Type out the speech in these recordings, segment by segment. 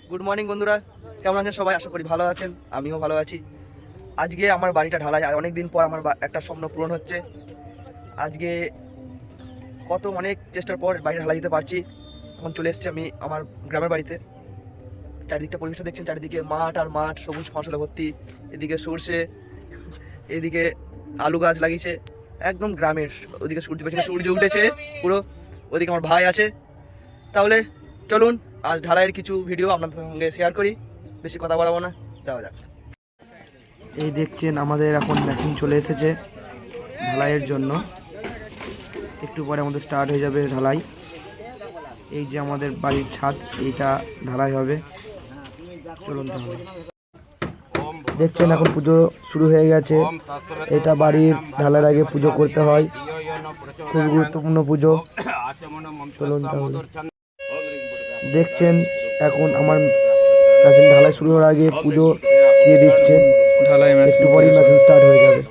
Good morning বন্ধুরা, কেমন আছেন সবাই? আশা করি ভালো আছেন, আমিও ভালো আছি। আজকে আমার বাড়িটা ঢালাই, অনেক দিন পর আমার একটা স্বপ্ন পূরণ হচ্ছে। আজকে অনেক চেষ্টার পর বাড়িটা ঢালাই দিতে পারছি। এখন চলে এসেছি আমি আমার গ্রামের বাড়িতে। চারিদিকটা পরিবেশটা দেখছেন, চারিদিকে মাঠ আর মাঠ, সবুজ ফসলে ভর্তি। এদিকে সর্ষে, এদিকে আলু গাছ লাগিয়েছে, একদম গ্রামের। ওদিকে সূর্য উঠেছে পুরো, ওদিকে আমার ভাই আছে। তাহলে চলুন আজ ঢালাইয়ের কিছু ভিডিও আপনাদের সঙ্গে শেয়ার করি। বেশি কথা বাড়াবো না, যাওয়া যাক। এই দেখছেন আমাদের এখন মেশিন চলে এসেছে ঢালাইয়ের জন্য। একটু পরে আমাদের স্টার্ট হয়ে যাবে ঢালাই। এই যে আমাদের বাড়ির ছাদ, এইটা ঢালাই হবে। চলুন তাহলে। দেখছেন এখন পুজো শুরু হয়ে গেছে। এটা বাড়ির ঢালাইয়ের আগে পুজো করতে হয়, খুব গুরুত্বপূর্ণ পুজো। চলুন তাহলে। দেখছেন এখন আমার মেশিন ঢালাই শুরু হওয়ার আগে পুজো দিয়ে দিচ্ছে। একটু পরেই মেশিন স্টার্ট হয়ে যাবে।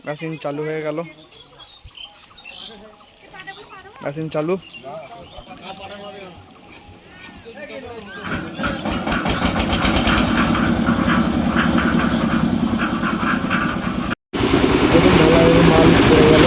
মেশিন চালু হয়ে গেল, মেশিন চালু। ঢালাইয়ের মাল পড়ে গেল।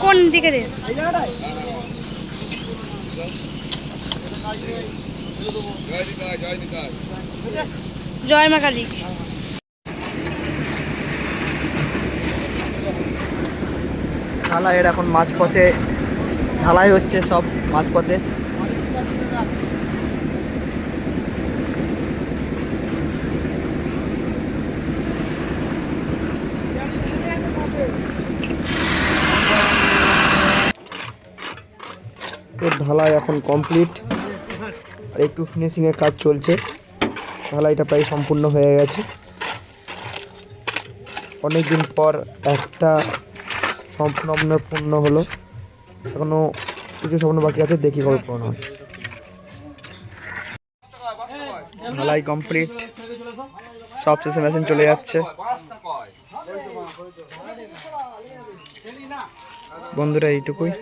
কোন দিকে দে? জয় মা কালী। ঢালাইয়ের এখন মাঝপথে ঢালাই হচ্ছে, সব মাঝপথে। ঢালাই এখন কমপ্লিট, আর একটু ফিনিশিংয়ের কাজ চলছে। ঢালাইটা প্রায় সম্পূর্ণ হয়ে গেছে। অনেক দিন পর একটা স্বপ্ন পূর্ণ হলো। এখনো কিছু স্বপ্ন বাকি আছে, দেখি কবে পূর্ণ হয়। ঢালাই কমপ্লিট, সব শেষে মেশিন চলে যাচ্ছে। বন্ধুরা এইটুকুই,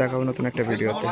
দেখাবো নতুন একটা ভিডিওতে।